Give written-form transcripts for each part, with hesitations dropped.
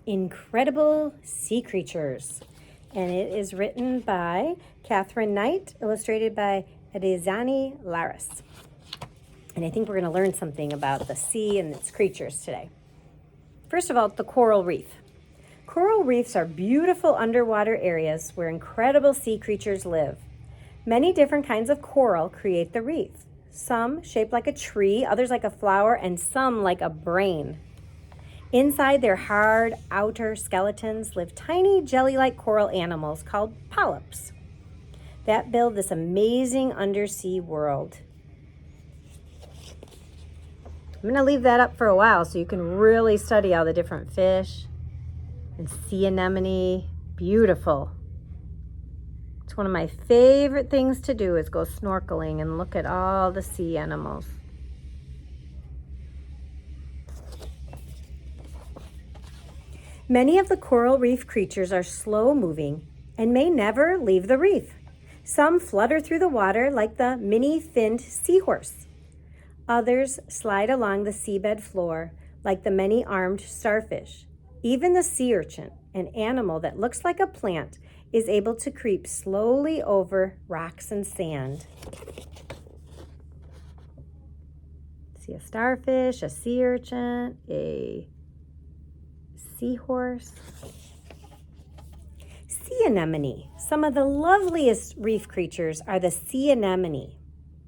Incredible Sea Creatures. And it is written by Catherine Knight, illustrated by Adesanya Laris. And I think we're going to learn something about the sea and its creatures today. First of all, the coral reef. Coral reefs are beautiful underwater areas where incredible sea creatures live. Many different kinds of coral create the reef. Some shaped like a tree, others like a flower, and some like a brain. Inside their hard outer skeletons live tiny jelly-like coral animals called polyps that build this amazing undersea world. I'm going to leave that up for a while so you can really study all the different fish and sea anemone. Beautiful. It's one of my favorite things to do is go snorkeling and look at all the sea animals. Many of the coral reef creatures are slow-moving and may never leave the reef. Some flutter through the water like the many-finned seahorse. Others slide along the seabed floor like the many-armed starfish. Even the sea urchin, an animal that looks like a plant, is able to creep slowly over rocks and sand. See a starfish, a sea urchin, a seahorse. Sea anemone. Some of the loveliest reef creatures are the sea anemone.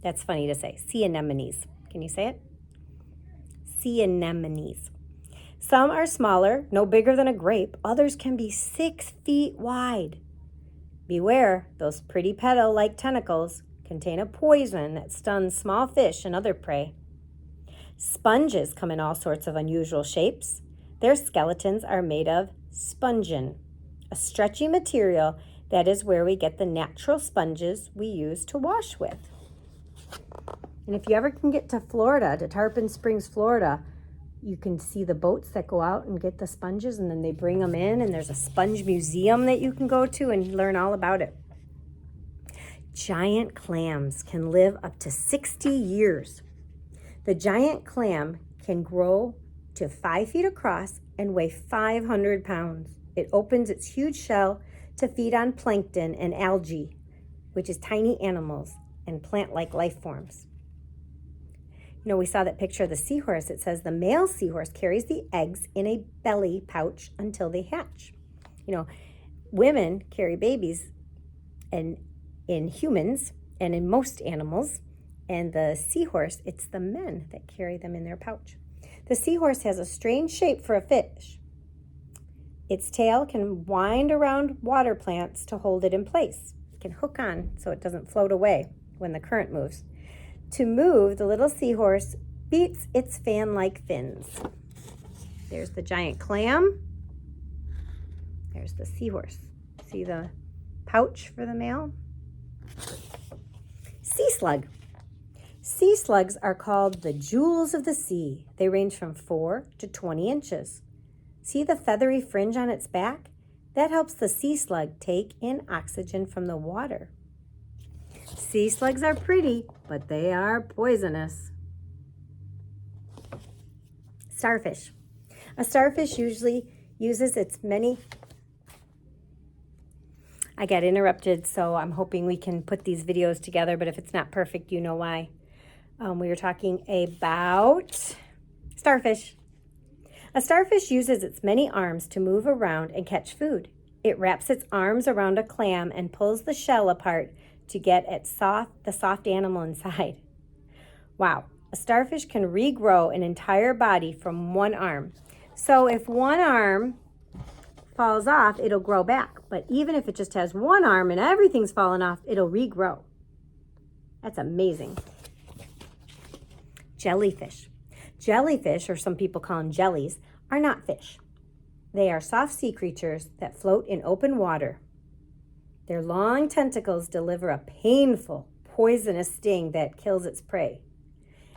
That's funny to say, sea anemones. Can you say it? Sea anemones. Some are smaller, no bigger than a grape. Others can be 6 feet wide. Beware, those pretty petal-like tentacles contain a poison that stuns small fish and other prey. Sponges come in all sorts of unusual shapes. Their skeletons are made of spongin, a stretchy material that is where we get the natural sponges we use to wash with. And if you ever can get to Florida, to Tarpon Springs, Florida, you can see the boats that go out and get the sponges, and then they bring them in, and there's a sponge museum that you can go to and learn all about it. Giant clams can live up to 60 years. The giant clam can grow to 5 feet across and weigh 500 pounds. It opens its huge shell to feed on plankton and algae, which is tiny animals and plant-like life forms. You know, we saw that picture of the seahorse. It says the male seahorse carries the eggs in a belly pouch until they hatch. You know, women carry babies and in humans and in most animals, and the seahorse, it's the men that carry them in their pouch. The seahorse has a strange shape for a fish. Its tail can wind around water plants to hold it in place. It can hook on so it doesn't float away when the current moves. To move, the little seahorse beats its fan-like fins. There's the giant clam. There's the seahorse. See the pouch for the male? Sea slug. Sea slugs are called the jewels of the sea. They range from 4 to 20 inches. See the feathery fringe on its back? That helps the sea slug take in oxygen from the water. Sea slugs are pretty, but they are poisonous. Starfish. A starfish usually uses its many... I got interrupted, so I'm hoping we can put these videos together, but if it's not perfect, you know why. We were talking about starfish. A starfish uses its many arms to move around and catch food. It wraps its arms around a clam and pulls the shell apart to get at the soft animal inside. Wow, a starfish can regrow an entire body from one arm. So if one arm falls off, it'll grow back. But even if it just has one arm and everything's fallen off, it'll regrow. That's amazing. Jellyfish. Jellyfish, or some people call them jellies, are not fish. They are soft sea creatures that float in open water. Their long tentacles deliver a painful, poisonous sting that kills its prey.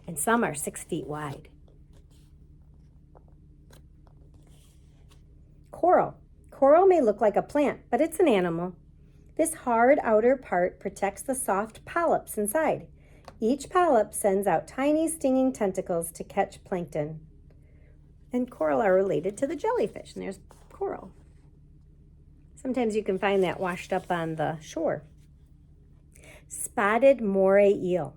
And some are 6 feet wide. Coral. Coral may look like a plant, but it's an animal. This hard outer part protects the soft polyps inside. Each polyp sends out tiny stinging tentacles to catch plankton. And coral are related to the jellyfish. And there's coral. Sometimes you can find that washed up on the shore. Spotted moray eel.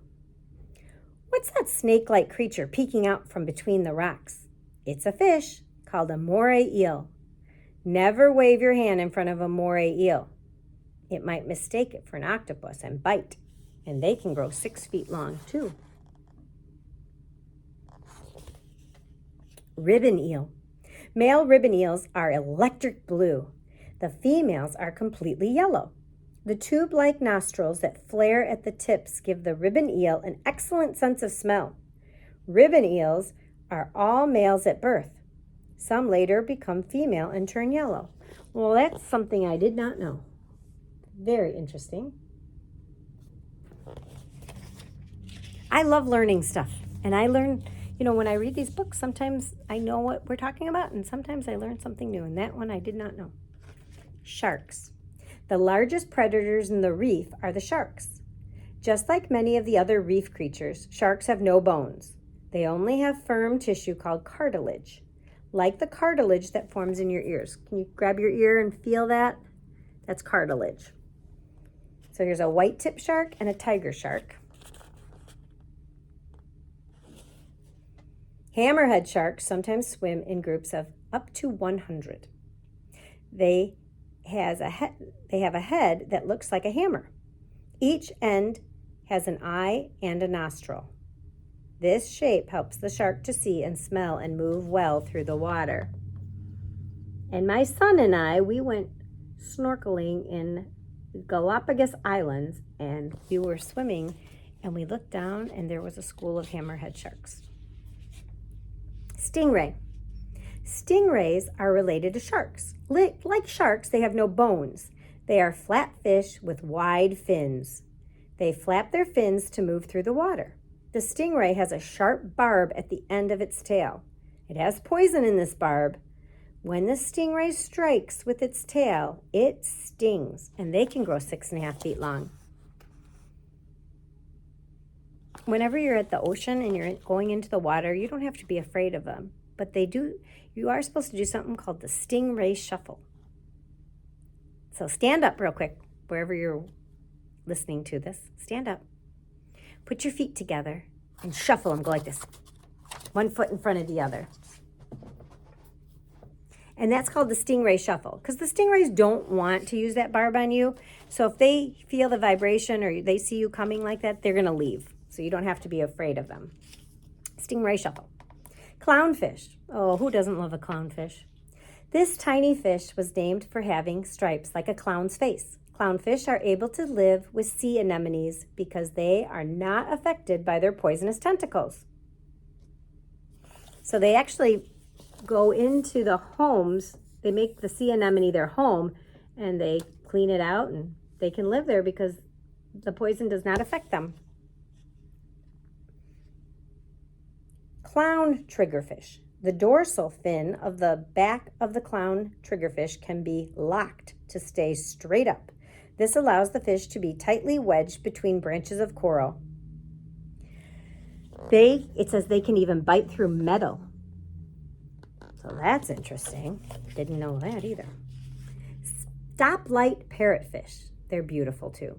What's that snake-like creature peeking out from between the rocks? It's a fish called a moray eel. Never wave your hand in front of a moray eel. It might mistake it for an octopus and bite, and they can grow 6 feet long too. Ribbon eel. Male ribbon eels are electric blue. The females are completely yellow. The tube-like nostrils that flare at the tips give the ribbon eel an excellent sense of smell. Ribbon eels are all males at birth. Some later become female and turn yellow. Well, that's something I did not know. Very interesting. I love learning stuff, and I learn, when I read these books, sometimes I know what we're talking about, and sometimes I learn something new, and that one I did not know. Sharks. The largest predators in the reef are the sharks. Just like many of the other reef creatures, sharks have no bones. They only have firm tissue called cartilage, like the cartilage that forms in your ears. Can you grab your ear and feel that? That's cartilage. So here's a white-tip shark and a tiger shark. Hammerhead sharks sometimes swim in groups of up to 100. They have a head that looks like a hammer. Each end has an eye and a nostril. This shape helps the shark to see and smell and move well through the water. And my son and I, we went snorkeling in Galapagos Islands, and we were swimming, and we looked down, and there was a school of hammerhead sharks. Stingray. Stingrays are related to sharks. Like sharks, they have no bones. They are flat fish with wide fins. They flap their fins to move through the water. The stingray has a sharp barb at the end of its tail. It has poison in this barb. When the stingray strikes with its tail, it stings, and they can grow 6.5 feet long. Whenever you're at the ocean and you're going into the water, you don't have to be afraid of them. But you are supposed to do something called the stingray shuffle. So stand up real quick, wherever you're listening to this. Stand up. Put your feet together and shuffle them. Go like this. One foot in front of the other. And that's called the stingray shuffle, because the stingrays don't want to use that barb on you. So if they feel the vibration or they see you coming like that, they're going to leave. So you don't have to be afraid of them. Stingray shuffle. Clownfish. Oh, who doesn't love a clownfish? This tiny fish was named for having stripes like a clown's face. Clownfish are able to live with sea anemones because they are not affected by their poisonous tentacles. So they actually go into the homes. They make the sea anemone their home, and they clean it out, and they can live there because the poison does not affect them. Clown triggerfish. The dorsal fin of the back of the clown triggerfish can be locked to stay straight up. This allows the fish to be tightly wedged between branches of coral. It says they can even bite through metal. So that's interesting. Didn't know that either. Stoplight parrotfish. They're beautiful too.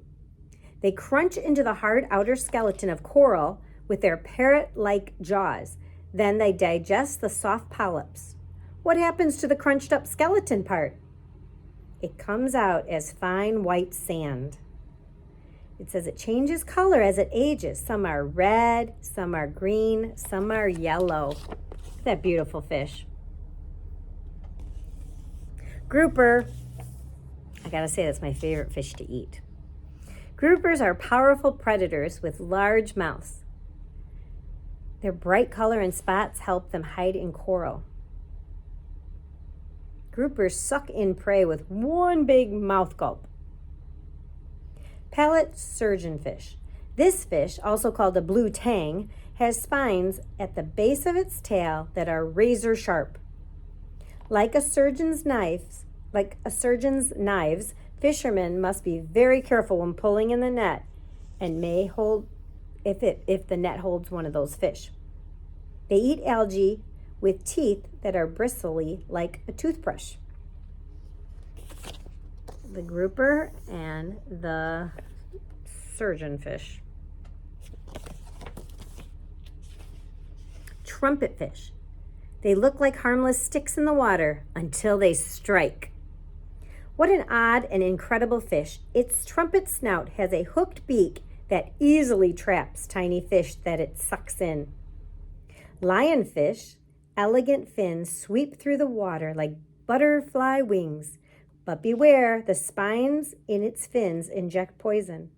They crunch into the hard outer skeleton of coral with their parrot-like jaws. Then they digest the soft polyps. What happens to the crunched up skeleton part? It comes out as fine white sand. It says it changes color as it ages. Some are red, some are green, some are yellow. Look at that beautiful fish. Grouper. I gotta say, that's my favorite fish to eat. Groupers are powerful predators with large mouths. Their bright color and spots help them hide in coral. Groupers suck in prey with one big mouth gulp. Palate surgeonfish. This fish, also called a blue tang, has spines at the base of its tail that are razor sharp. Like a surgeon's knives, fishermen must be very careful when pulling in the net and may hold if the net holds one of those fish. They eat algae with teeth that are bristly like a toothbrush. the grouper and the surgeonfish. Trumpetfish. They look like harmless sticks in the water until they strike. What an odd and incredible fish. Its trumpet snout has a hooked beak that easily traps tiny fish that it sucks in. Lionfish, elegant fins sweep through the water like butterfly wings, but beware, the spines in its fins inject poison.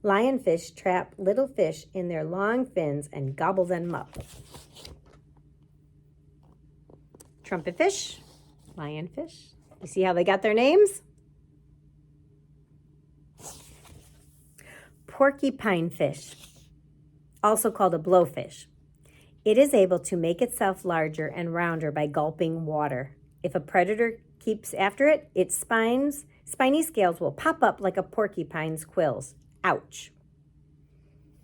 Lionfish trap little fish in their long fins and gobble them up. Trumpetfish, lionfish. You see how they got their names? Porcupine fish, also called a blowfish. It is able to make itself larger and rounder by gulping water. If a predator keeps after it, its spiny scales will pop up like a porcupine's quills. Ouch.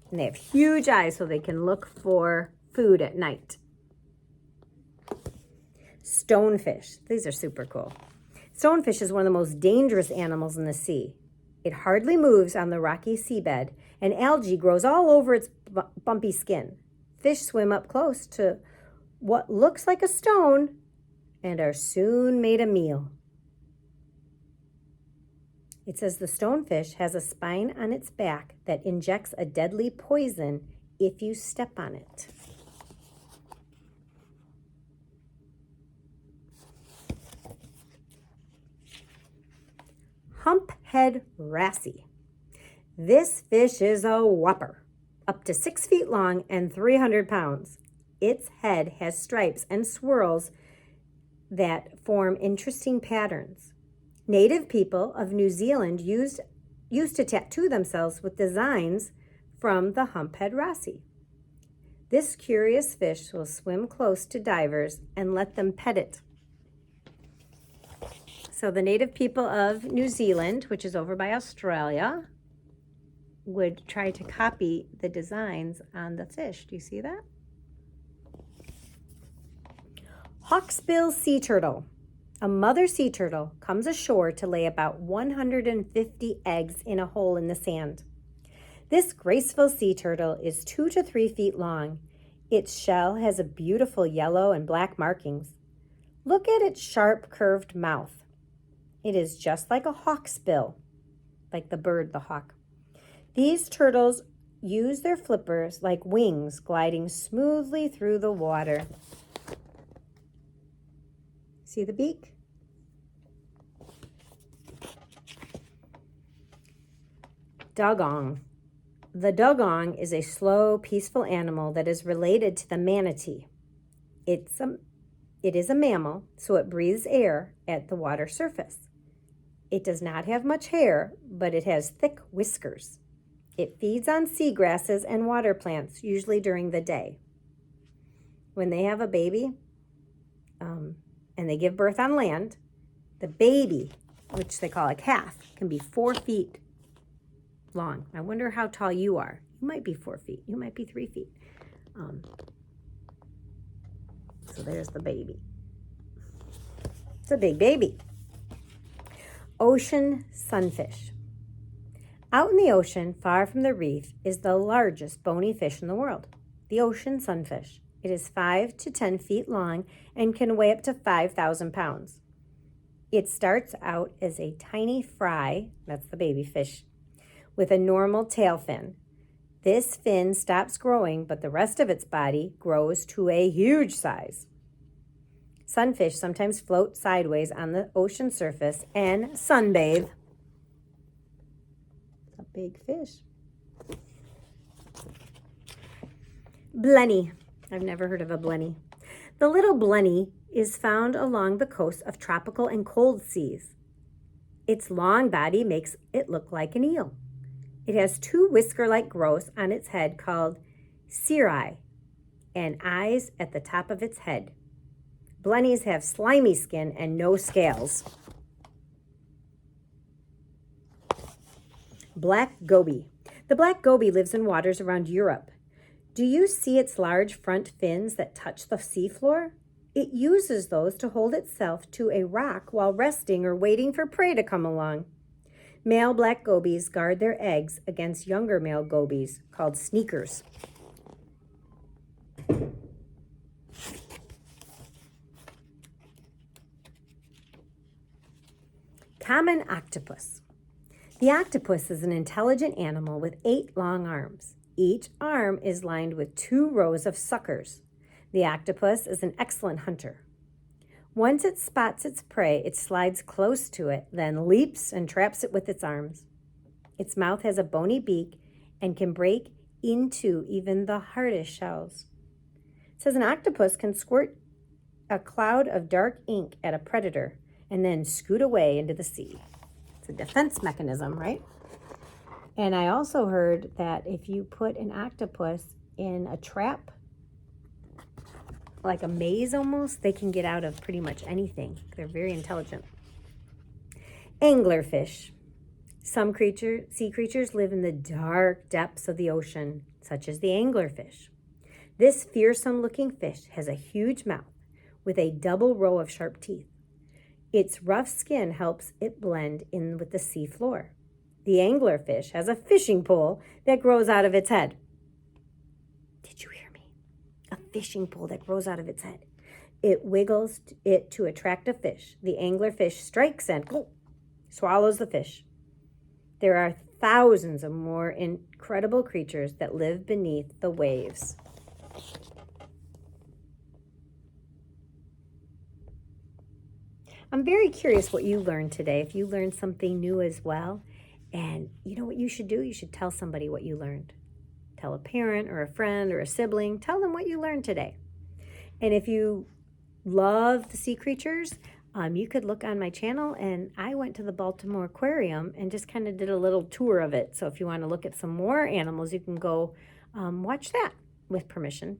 And they have huge eyes so they can look for food at night. Stonefish. These are super cool. Stonefish is one of the most dangerous animals in the sea. It hardly moves on the rocky seabed, and algae grows all over its bumpy skin. Fish swim up close to what looks like a stone and are soon made a meal. It says the stonefish has a spine on its back that injects a deadly poison if you step on it. Humphead wrasse. This fish is a whopper, up to 6 feet long and 300 pounds. Its head has stripes and swirls that form interesting patterns. Native people of New Zealand used to tattoo themselves with designs from the humphead wrasse. This curious fish will swim close to divers and let them pet it. So the native people of New Zealand, which is over by Australia, would try to copy the designs on the fish. Do you see that? Hawksbill sea turtle. A mother sea turtle comes ashore to lay about 150 eggs in a hole in the sand. This graceful sea turtle is 2 to 3 feet long. Its shell has a beautiful yellow and black markings. Look at its sharp, curved mouth. It is just like a hawksbill, like the bird, the hawk. These turtles use their flippers like wings, gliding smoothly through the water. See the beak? Dugong. The dugong is a slow, peaceful animal that is related to the manatee. It is a mammal, so it breathes air at the water surface. It does not have much hair, but it has thick whiskers. It feeds on seagrasses and water plants, usually during the day. When they have a baby and they give birth on land, the baby, which they call a calf, can be 4 feet long. I wonder how tall you are. You might be 4 feet. You might be 3 feet. So there's the baby. It's a big baby. Ocean sunfish. Out in the ocean, far from the reef, is the largest bony fish in the world, the ocean sunfish. It is 5 to 10 feet long and can weigh up to 5,000 pounds. It starts out as a tiny fry, that's the baby fish, with a normal tail fin. This fin stops growing, but the rest of its body grows to a huge size. Sunfish sometimes float sideways on the ocean surface and sunbathe. A big fish. Blenny. I've never heard of a blenny. The little blenny is found along the coast of tropical and cold seas. Its long body makes it look like an eel. It has 2 whisker-like growths on its head called cirri and eyes at the top of its head. Blennies have slimy skin and no scales. Black goby. The black goby lives in waters around Europe. Do you see its large front fins that touch the seafloor? It uses those to hold itself to a rock while resting or waiting for prey to come along. Male black gobies guard their eggs against younger male gobies called sneakers. Common octopus. The octopus is an intelligent animal with 8 long arms. Each arm is lined with 2 rows of suckers. The octopus is an excellent hunter. Once it spots its prey, it slides close to it, then leaps and traps it with its arms. Its mouth has a bony beak and can break into even the hardest shells. It says an octopus can squirt a cloud of dark ink at a predator and then scoot away into the sea. It's a defense mechanism, right? And I also heard that if you put an octopus in a trap, like a maze almost, they can get out of pretty much anything. They're very intelligent. Anglerfish. Some sea creatures live in the dark depths of the ocean, such as the anglerfish. This fearsome-looking fish has a huge mouth with a double row of sharp teeth. Its rough skin helps it blend in with the sea floor. The anglerfish has a fishing pole that grows out of its head. Did you hear me? A fishing pole that grows out of its head. It wiggles it to attract a fish. The anglerfish strikes and swallows the fish. There are thousands of more incredible creatures that live beneath the waves. I'm very curious what you learned today. If you learned something new as well, and you know what you should do? You should tell somebody what you learned. Tell a parent or a friend or a sibling. Tell them what you learned today. And if you love the sea creatures, you could look on my channel, and I went to the Baltimore Aquarium and just kind of did a little tour of it. So if you want to look at some more animals, you can go watch that with permission.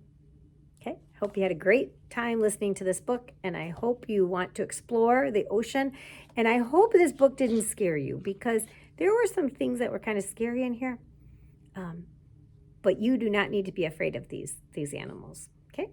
Okay, hope you had a great time listening to this book, and I hope you want to explore the ocean. And I hope this book didn't scare you, because there were some things that were kind of scary in here. But you do not need to be afraid of these animals. Okay,